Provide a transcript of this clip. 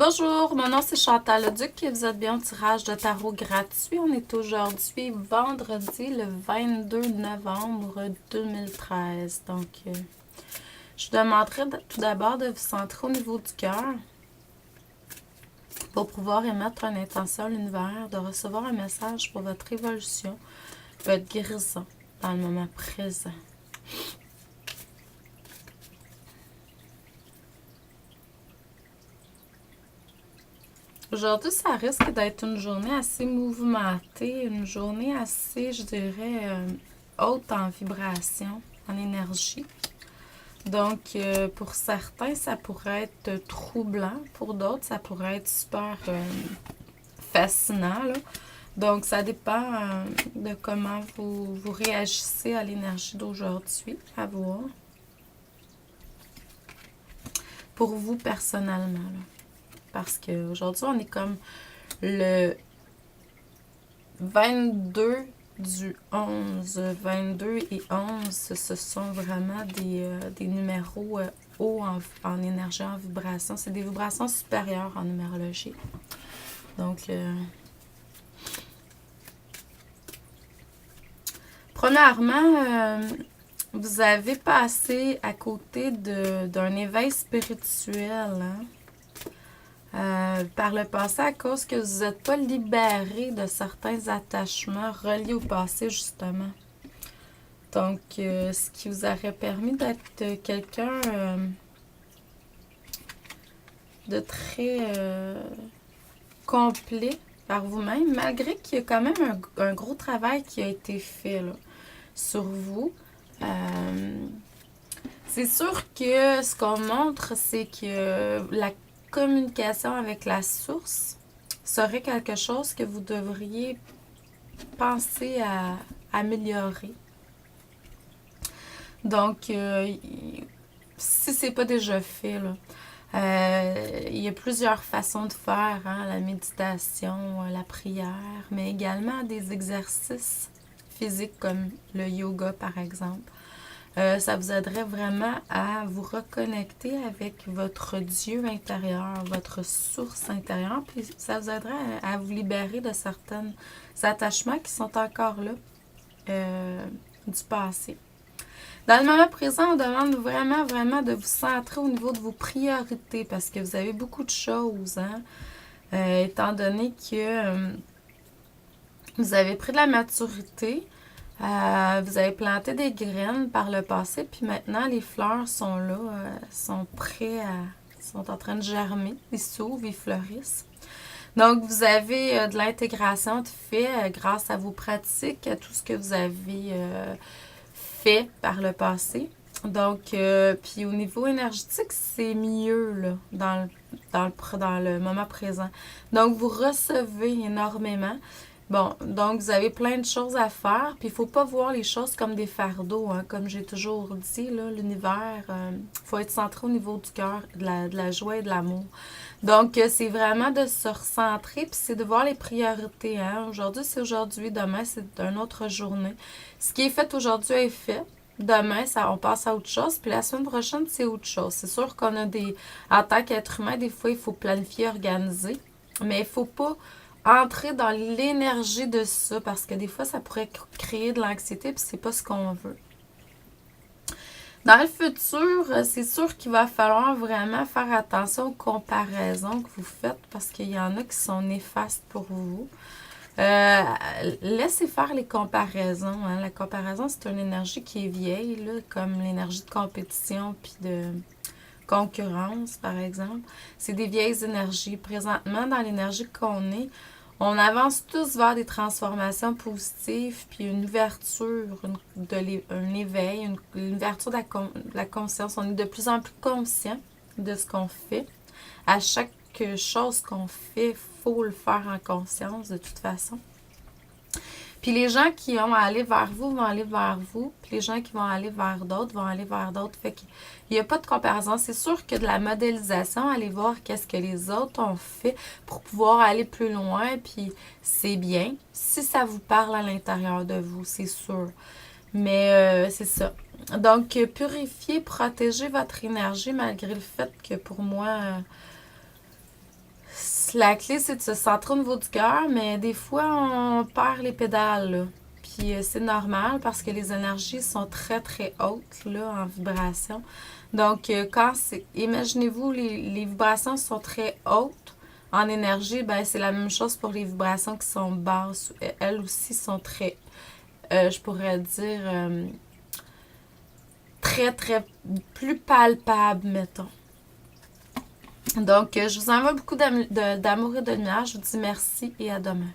Bonjour, mon nom c'est Chantal Leduc et vous êtes bien au tirage de tarot gratuit. On est aujourd'hui vendredi le 22 novembre 2013. Donc, je vous demanderai tout d'abord de vous centrer au niveau du cœur pour pouvoir émettre une intention à l'univers, de recevoir un message pour votre évolution, votre guérison dans le moment présent. Aujourd'hui, ça risque d'être une journée assez mouvementée, une journée assez, je dirais, haute en vibration, en énergie. Donc, pour certains, ça pourrait être troublant. Pour d'autres, ça pourrait être super fascinant, là. Donc, ça dépend de comment vous réagissez à l'énergie d'aujourd'hui, à voir. Pour vous, personnellement, là. Parce qu'aujourd'hui, on est comme le 22 du 11. 22 et 11, ce sont vraiment des numéros hauts en énergie, en vibration. C'est des vibrations supérieures en numérologie. Donc, premièrement, vous avez passé à côté d'un éveil spirituel, hein? Par le passé, à cause que vous n'êtes pas libéré de certains attachements reliés au passé, justement. Donc, ce qui vous aurait permis d'être quelqu'un de très complet par vous-même, malgré qu'il y a quand même un gros travail qui a été fait là, sur vous. C'est sûr que ce qu'on montre, c'est que la communication avec la source serait quelque chose que vous devriez penser à améliorer. Donc, si c'est pas déjà fait, là, il y a plusieurs façons de faire, hein, la méditation, la prière, mais également des exercices physiques comme le yoga, par exemple. Ça vous aiderait vraiment à vous reconnecter avec votre Dieu intérieur, votre source intérieure, puis ça vous aiderait à vous libérer de certains attachements qui sont encore là du passé. Dans le moment présent, on demande vraiment, vraiment de vous centrer au niveau de vos priorités parce que vous avez beaucoup de choses, hein, étant donné que vous avez pris de la maturité. Vous avez planté des graines par le passé, puis maintenant les fleurs sont là, sont sont en train de germer, ils s'ouvrent, ils fleurissent. Donc vous avez de l'intégration de fait grâce à vos pratiques, à tout ce que vous avez fait par le passé. Donc, puis au niveau énergétique, c'est mieux là, dans le moment présent. Donc vous recevez énormément. Bon, donc vous avez plein de choses à faire, puis il faut pas voir les choses comme des fardeaux, hein, comme j'ai toujours dit, là, l'univers, faut être centré au niveau du cœur, de la joie et de l'amour. Donc, c'est vraiment de se recentrer, puis c'est de voir les priorités, hein. Aujourd'hui, c'est aujourd'hui, demain, c'est une autre journée. Ce qui est fait aujourd'hui est fait. Demain, on passe à autre chose, puis la semaine prochaine, c'est autre chose. C'est sûr qu'on a en tant qu'être humain, des fois, il faut planifier, organiser, mais il faut pas entrer dans l'énergie de ça parce que des fois, ça pourrait créer de l'anxiété puis c'est pas ce qu'on veut. Dans le futur, c'est sûr qu'il va falloir vraiment faire attention aux comparaisons que vous faites parce qu'il y en a qui sont néfastes pour vous. Laissez faire les comparaisons, hein. La comparaison, c'est une énergie qui est vieille, là, comme l'énergie de compétition puis de concurrence, par exemple. C'est des vieilles énergies. Présentement, dans l'énergie qu'on est, on avance tous vers des transformations positives, puis une ouverture, un éveil, une ouverture de la conscience. On est de plus en plus conscient de ce qu'on fait. À chaque chose qu'on fait, il faut le faire en conscience de toute façon. Puis les gens qui vont aller vers vous vont aller vers vous. Puis les gens qui vont aller vers d'autres vont aller vers d'autres. Fait qu'il n'y a pas de comparaison. C'est sûr que de la modélisation, aller voir qu'est-ce que les autres ont fait pour pouvoir aller plus loin. Puis c'est bien. Si ça vous parle à l'intérieur de vous, c'est sûr. Mais c'est ça. Donc, purifier, protéger votre énergie malgré le fait que pour moi... La clé, c'est de se centrer au niveau du cœur, mais des fois, on perd les pédales, là. Puis c'est normal parce que les énergies sont très, très hautes, là, en vibration. Donc, quand c'est... Imaginez-vous, les vibrations sont très hautes en énergie, ben c'est la même chose pour les vibrations qui sont basses. Elles aussi sont très, je pourrais dire, très, très, plus palpables, mettons. Donc, je vous envoie beaucoup d'amour et de lumière. Je vous dis merci et à demain.